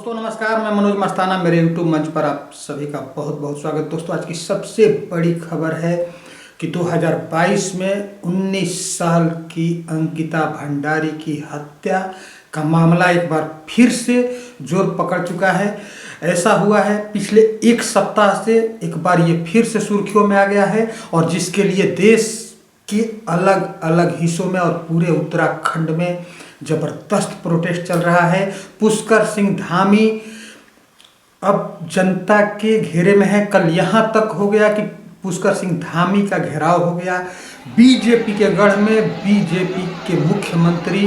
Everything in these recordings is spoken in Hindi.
दोस्तों नमस्कार, मैं मनोज मस्ताना। मेरे यूट्यूब मंच पर आप सभी का बहुत बहुत स्वागत। दोस्तों आज की सबसे बड़ी खबर है कि 2022 में 19 साल की अंकिता भंडारी की हत्या का मामला एक बार फिर से जोर पकड़ चुका है। ऐसा हुआ है पिछले एक सप्ताह से एक बार ये फिर से सुर्खियों में आ गया है, और जिसके लिए देश के अलग अलग हिस्सों में और पूरे उत्तराखंड में जबरदस्त प्रोटेस्ट चल रहा है। पुष्कर सिंह धामी अब जनता के घेरे में है। कल यहाँ तक हो गया कि पुष्कर सिंह धामी का घेराव हो गया। बीजेपी के गढ़ में बीजेपी के मुख्यमंत्री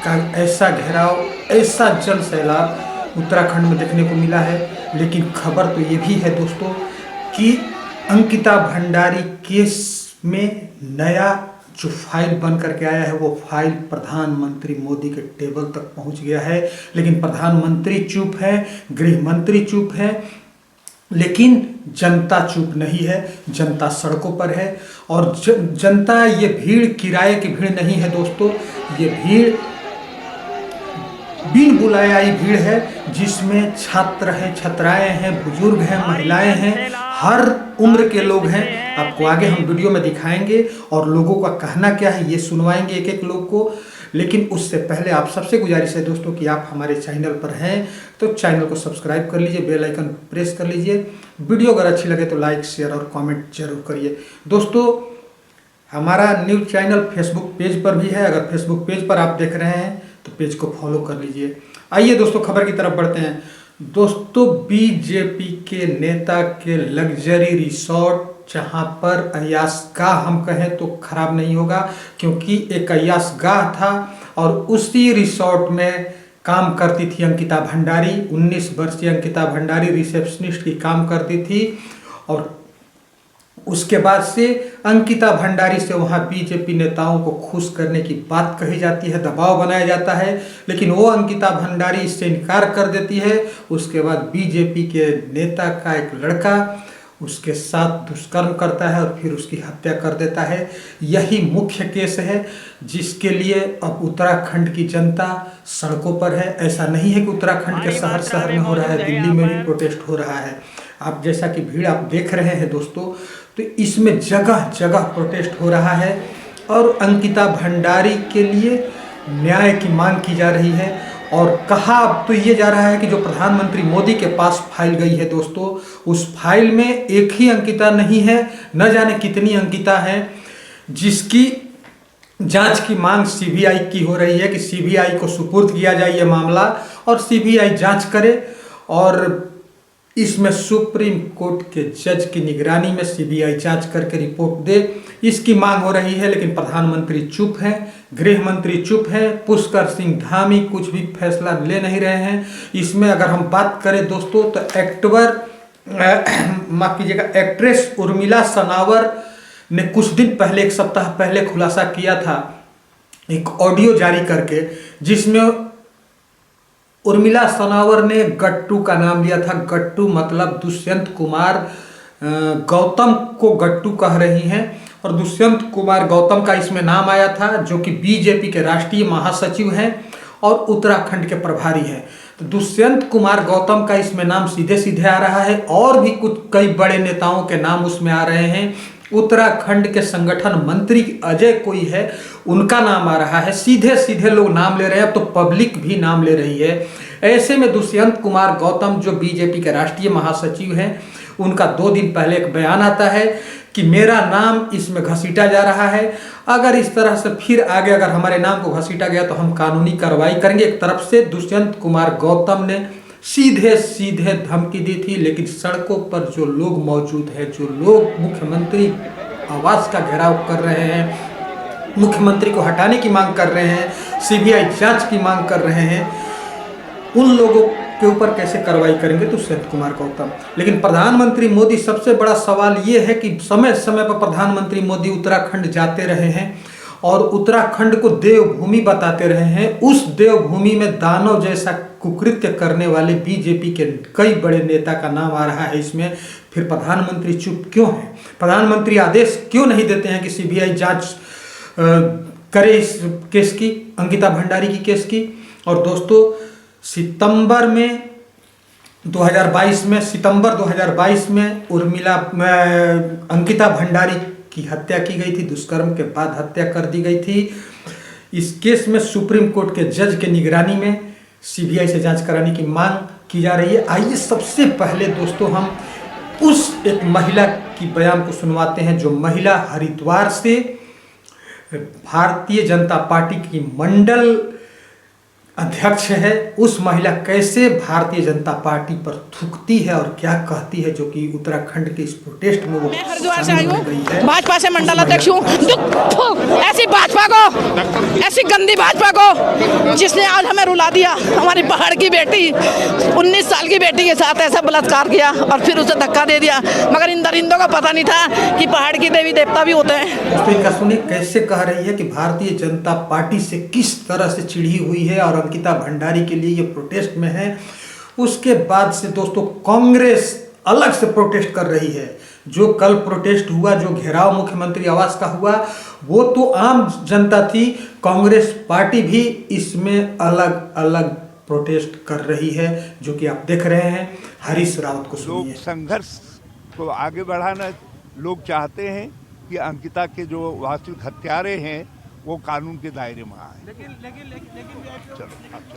का ऐसा घेराव, ऐसा जन सैलाब उत्तराखंड में देखने को मिला है। लेकिन खबर तो ये भी है दोस्तों कि अंकिता भंडारी केस में नया जो फाइल बन करके आया है वो फाइल प्रधानमंत्री मोदी के टेबल तक पहुंच गया है। लेकिन प्रधानमंत्री चुप है, गृह मंत्री चुप है, लेकिन जनता चुप नहीं है। जनता सड़कों पर है, और जनता, ये भीड़ किराए की भीड़ नहीं है दोस्तों, ये भीड़ बिन बुलाए आई भीड़ है, जिसमें छात्र हैं, छात्राएं हैं, बुजुर्ग हैं, महिलाएं हैं, हर उम्र के लोग हैं। आपको आगे हम वीडियो में दिखाएंगे और लोगों का कहना क्या है ये सुनवाएंगे एक एक लोग को। लेकिन उससे पहले आप सबसे गुजारिश है दोस्तों कि आप हमारे चैनल पर हैं तो चैनल को सब्सक्राइब कर लीजिए, बेल आइकन प्रेस कर लीजिए। वीडियो अगर अच्छी लगे तो लाइक, शेयर और कमेंट जरूर करिए। दोस्तों हमारा न्यूज़ चैनल फेसबुक पेज पर भी है। अगर फेसबुक पेज पर आप देख रहे हैं तो पेज को फॉलो कर लीजिए। आइए दोस्तों खबर की तरफ बढ़ते हैं। दोस्तों बीजेपी के नेता के लग्जरी रिसोर्ट, जहां पर अय्याशगाह हम कहें तो खराब नहीं होगा, क्योंकि एक अय्याशगाह था और उसी रिसोर्ट में काम करती थी अंकिता भंडारी। 19 वर्षीय अंकिता भंडारी रिसेप्शनिस्ट की काम करती थी, और उसके बाद से अंकिता भंडारी से वहां बीजेपी नेताओं को खुश करने की बात कही जाती है, दबाव बनाया जाता है, लेकिन वो अंकिता भंडारी इससे इनकार कर देती है। उसके बाद बीजेपी के नेता का एक लड़का उसके साथ दुष्कर्म करता है और फिर उसकी हत्या कर देता है। यही मुख्य केस है जिसके लिए अब उत्तराखंड की जनता सड़कों पर है। ऐसा नहीं है कि उत्तराखंड के शहर शहर में हो रहा है, दिल्ली में भी प्रोटेस्ट हो रहा है। आप जैसा कि भीड़ आप देख रहे हैं दोस्तों, तो इसमें जगह जगह प्रोटेस्ट हो रहा है और अंकिता भंडारी के लिए न्याय की मांग की जा रही है। और कहा अब तो ये जा रहा है कि जो प्रधानमंत्री मोदी के पास फाइल गई है दोस्तों, उस फाइल में एक ही अंकिता नहीं है, न जाने कितनी अंकिता हैं, जिसकी जांच की मांग सीबीआई की हो रही है कि सीबीआई को सुपुर्द किया जाए ये मामला और सीबीआई जांच करे, और इसमें सुप्रीम कोर्ट के जज की निगरानी में सीबीआई जांच करके रिपोर्ट दे, इसकी मांग हो रही है। लेकिन प्रधानमंत्री चुप है, गृह मंत्री चुप है, पुष्कर सिंह धामी कुछ भी फैसला ले नहीं रहे हैं। इसमें अगर हम बात करें दोस्तों तो माफ कीजिएगा, एक्ट्रेस उर्मिला सनावर ने कुछ दिन पहले, एक सप्ताह पहले खुलासा किया था एक ऑडियो जारी करके, जिसमें उर्मिला सनावर ने गट्टू का नाम लिया था। गट्टू मतलब दुष्यंत कुमार गौतम को गट्टू कह रही हैं, और दुष्यंत कुमार गौतम का इसमें नाम आया था, जो कि बीजेपी के राष्ट्रीय महासचिव हैं और उत्तराखंड के प्रभारी हैं। तो दुष्यंत कुमार गौतम का इसमें नाम सीधे सीधे आ रहा है, और भी कुछ कई बड़े नेताओं के नाम उसमें आ रहे हैं। उत्तराखंड के संगठन मंत्री अजय कोई है, उनका नाम आ रहा है। सीधे सीधे लोग नाम ले रहे हैं, अब तो पब्लिक भी नाम ले रही है। ऐसे में दुष्यंत कुमार गौतम जो बीजेपी के राष्ट्रीय महासचिव हैं, उनका 2 दिन पहले एक बयान आता है कि मेरा नाम इसमें घसीटा जा रहा है। अगर इस तरह से फिर आगे अगर हमारे नाम को घसीटा गया तो हम कानूनी कार्रवाई करेंगे। एक तरफ से दुष्यंत कुमार गौतम ने सीधे सीधे धमकी दी थी, लेकिन सड़कों पर जो लोग मौजूद हैं, जो लोग मुख्यमंत्री आवास का घेराव कर रहे हैं, मुख्यमंत्री को हटाने की मांग कर रहे हैं, सीबीआई जांच की मांग कर रहे हैं, उन लोगों के ऊपर कैसे कार्रवाई करेंगे दुष्यंत कुमार गौतम। लेकिन प्रधानमंत्री मोदी, सबसे बड़ा सवाल ये है कि समय समय पर प्रधानमंत्री मोदी उत्तराखंड जाते रहे हैं और उत्तराखंड को देवभूमि बताते रहे हैं। उस देवभूमि में दानव जैसा कुकृत्य करने वाले बीजेपी के कई बड़े नेता का नाम आ रहा है इसमें। फिर प्रधानमंत्री चुप क्यों है? प्रधानमंत्री आदेश क्यों नहीं देते हैं कि सीबीआई जांच करे इस केस की, अंकिता भंडारी की केस की? और दोस्तों सितंबर में 2022 में, सितंबर 2022 में अंकिता भंडारी की हत्या की गई थी। दुष्कर्म के बाद हत्या कर दी गई थी। इस केस में सुप्रीम कोर्ट के जज के निगरानी में सीबीआई से जांच कराने की मांग की जा रही है। आइए सबसे पहले दोस्तों हम उस एक महिला की बयान को सुनवाते हैं, जो महिला हरिद्वार से भारतीय जनता पार्टी की मंडल अध्यक्ष है। उस महिला कैसे भारतीय जनता पार्टी पर थूकती है और क्या कहती है, जो कि उत्तराखंड के इस प्रोटेस्ट में वो मैं हरिद्वार से आई हूँ, भाजपा से मंडल अध्यक्ष हूँ। ऐसी भाजपा को, ऐसी गंदी भाजपा को जिसने आज हमें रुला दिया। हमारी पहाड़ की बेटी 19 साल की बेटी के साथ ऐसा बलात्कार किया और फिर उसे धक्का दे दिया। मगर इन दरिंदों को पता नहीं था कि पहाड़ की देवी देवता भी होते हैं। तो इनका सुनिए कैसे कह रही है कि भारतीय जनता पार्टी से किस तरह से चिढ़ी हुई है और अंकिता भंडारी के लिए ये प्रोटेस्ट में है। उसके बाद से दोस्तों कांग्रेस अलग से प्रोटेस्ट कर रही है। जो कल प्रोटेस्ट हुआ, जो घेराव मुख्यमंत्री आवास का हुआ, वो तो आम जनता थी। कांग्रेस पार्टी भी इसमें अलग अलग प्रोटेस्ट कर रही है, जो कि आप देख रहे हैं। हरीश रावत को सुनिए। लोग संघर्ष को आगे बढ़ाना लोग चाहते हैं कि अंकिता के जो वास्तविक हत्यारे हैं वो कानून के दायरे में आए।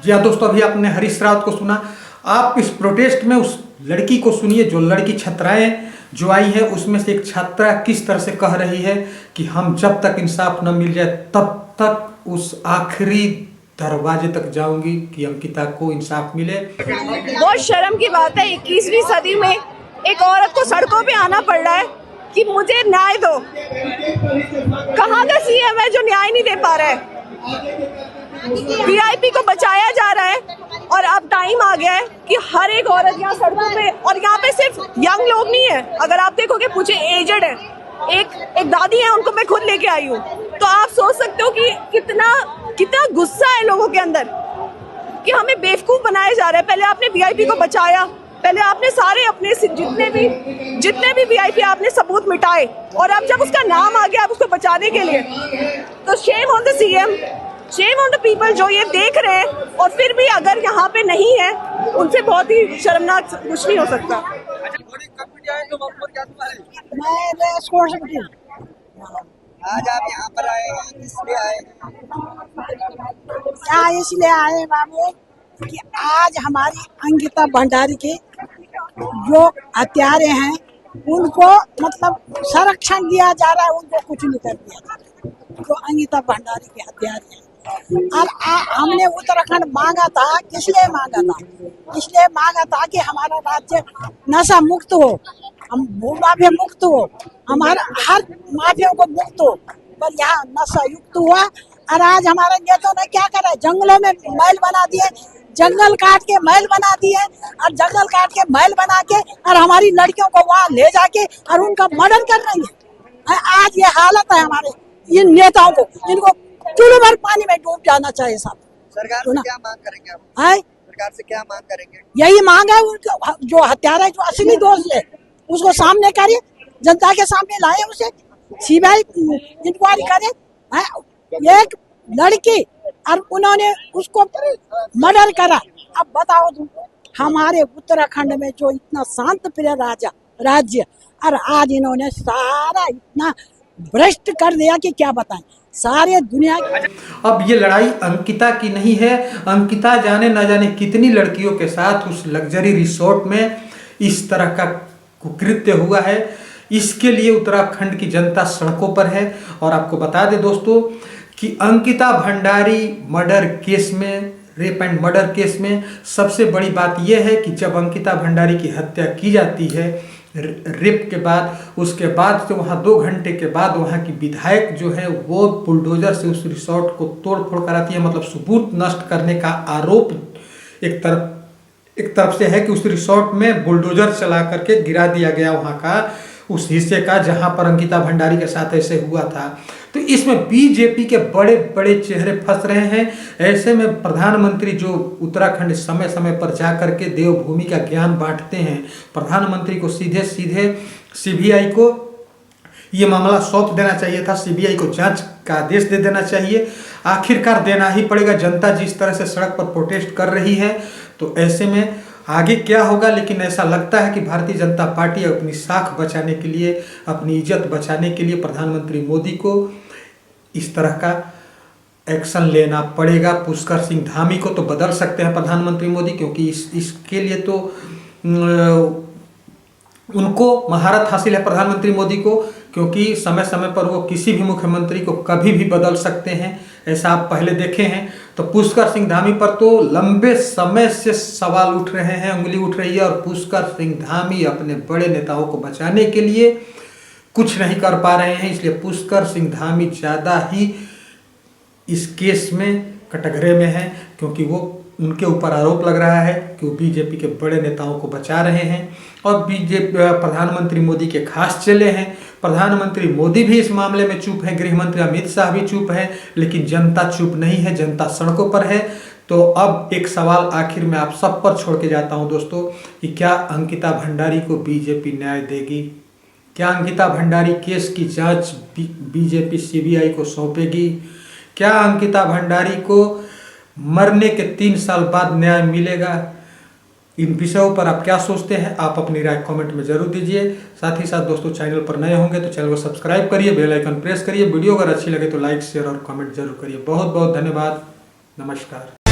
जी हाँ दोस्तों, अभी आपने हरीश रावत को सुना। आप इस प्रोटेस्ट में उस लड़की को सुनिए, जो लड़की छात्राएं जो आई है, उसमें से एक छात्रा किस तरह से कह रही है कि हम जब तक इंसाफ न मिल जाए तब तक उस आखिरी दरवाजे तक जाऊंगी कि अंकिता को इंसाफ मिले। बहुत शर्म की बात है, 21वीं सदी में एक औरत को सड़कों पे आना पड़ रहा है कि मुझे न्याय दो। कहाँ का सीएम है जो न्याय नहीं दे पा रहा है? वीआईपी को बचाया जा रहा है और अब टाइम आ गया है कि हर एक औरत यहाँ सड़कों पे, और यहाँ पे सिर्फ यंग लोग नहीं है, अगर आप देखोगे कुछ एजेड है, एक दादी है, उनको मैं खुद लेके आई हूँ। तो आप सोच सकते हो कि कितना गुस्सा है लोगों के अंदर कि हमें बेवकूफ बनाया जा रहा है। पहले आपने वीआईपी को बचाया, पहले आपने सारे अपने जितने भी वीआईपी आपने सबूत मिटाए, और अब जब उसका नाम आ गया आप उसको बचाने के लिए, तो shame on the CM, shame on the people जो ये देख रहे हैं और फिर भी अगर यहाँ पे नहीं है, उनसे बहुत ही शर्मनाक कुछ नहीं हो सकता। आज आप यहाँ पर आए हैं, किसलिए आए? यहाँ इसलिए आए बाबू कि आज हमारी अंकिता भंडारी के जो हत्यारे हैं उनको मतलब संरक्षण दिया जा रहा है, उनको कुछ नहीं कर दिया जा रहा। जो अंकिता भंडारी के हत्यारे हैं, और हमने उत्तराखंड मांगा था। किसलिए मांगा था? इसलिए मांगा था कि हमारा राज्य नशा मुक्त हो, हम भू माफिया मुक्त हो, हमारा हर माफिया को मुक्त हो, पर यहाँ नशा युक्त हुआ। और आज हमारे नेताओं ने क्या करा? जंगलों में महल बना दिए, जंगल काट के महल बना दिए, और जंगल काट के महल बना के और हमारी लड़कियों को वहाँ ले जाके और उनका मर्डर कर रही है। आज ये हालत है हमारे इन नेताओं को, जिनको चूल्हे भर पानी में डूब जाना चाहिए। साहब सरकार से क्या मांग करेंगे आप? सरकार से क्या मांग करेंगे? यही मांग है, जो हत्यारा है, जो असली दोष है, उसको सामने करिए, जनता के सामने लाए, उसे सीबीआई इंक्वायरी करे। एक लड़की और उन्होंने उसको मर्डर करा। अब बताओ तुम, हमारे उत्तराखंड में जो इतना शांत प्रिय राज्य, और आज इन्होंने सारा इतना भ्रष्ट कर दिया कि क्या बताएं सारे दुनिया। अब ये लड़ाई अंकिता की नहीं है। अंकिता जाने न जाने कितनी लड़कियों के साथ उस लग्जरी रिसोर्ट में इस तरह का कुकृत्य हुआ है। इसके लिए उत्तराखंड की जनता सड़कों पर है। और आपको बता दें दोस्तों कि अंकिता भंडारी मर्डर केस में, रेप एंड मर्डर केस में सबसे बड़ी बात यह है कि जब अंकिता भंडारी की हत्या की जाती है रेप के बाद, उसके बाद से वहाँ 2 घंटे के बाद वहाँ की विधायक जो है वो बुलडोजर से उस रिसोर्ट को तोड़ फोड़ कराती है। मतलब सबूत नष्ट करने का आरोप एक तरफ से है कि उस रिसोर्ट में बुलडोजर चला करके गिरा दिया गया वहाँ का उस हिस्से का जहाँ पर अंकिता भंडारी के साथ ऐसे हुआ था। तो इसमें बीजेपी के बड़े बड़े चेहरे फंस रहे हैं। ऐसे में प्रधानमंत्री जो उत्तराखंड समय समय पर जाकर के देवभूमि का ज्ञान बांटते हैं, प्रधानमंत्री को सीधे सीधे सीबीआई को ये मामला सौंप देना चाहिए था। सीबीआई को जांच का आदेश दे देना चाहिए। आखिरकार देना ही पड़ेगा, जनता जिस तरह से सड़क पर प्रोटेस्ट कर रही है। तो ऐसे में आगे क्या होगा, लेकिन ऐसा लगता है कि भारतीय जनता पार्टी अपनी साख बचाने के लिए, अपनी इज्जत बचाने के लिए प्रधानमंत्री मोदी को इस तरह का एक्शन लेना पड़ेगा। पुष्कर सिंह धामी को तो बदल सकते हैं प्रधानमंत्री मोदी, क्योंकि इसके लिए तो उनको महारत हासिल है प्रधानमंत्री मोदी को, क्योंकि समय समय पर वो किसी भी मुख्यमंत्री को कभी भी बदल सकते हैं, ऐसा आप पहले देखे हैं। तो पुष्कर सिंह धामी पर तो लंबे समय से सवाल उठ रहे हैं, उंगली उठ रही है, और पुष्कर सिंह धामी अपने बड़े नेताओं को बचाने के लिए कुछ नहीं कर पा रहे हैं। इसलिए पुष्कर सिंह धामी ज़्यादा ही इस केस में कटघरे में है, क्योंकि वो उनके ऊपर आरोप लग रहा है कि वो बीजेपी के बड़े नेताओं को बचा रहे हैं और बीजेपी प्रधानमंत्री मोदी के खास चेले हैं। प्रधानमंत्री मोदी भी इस मामले में चुप है, गृह मंत्री अमित शाह भी चुप है, लेकिन जनता चुप नहीं है, जनता सड़कों पर है। तो अब एक सवाल आखिर में आप सब पर छोड़ के जाता हूं दोस्तों, कि क्या अंकिता भंडारी को बीजेपी न्याय देगी? क्या अंकिता भंडारी केस की जांच बीजेपी सीबीआई को सौंपेगी? क्या अंकिता भंडारी को मरने के 3 साल बाद न्याय मिलेगा? इन विषयों पर आप क्या सोचते हैं? आप अपनी राय कमेंट में जरूर दीजिए। साथ ही साथ दोस्तों, चैनल पर नए होंगे तो चैनल को सब्सक्राइब करिए, बेल आइकन प्रेस करिए। वीडियो अगर अच्छी लगे तो लाइक शेयर और कमेंट जरूर करिए। बहुत बहुत धन्यवाद। नमस्कार।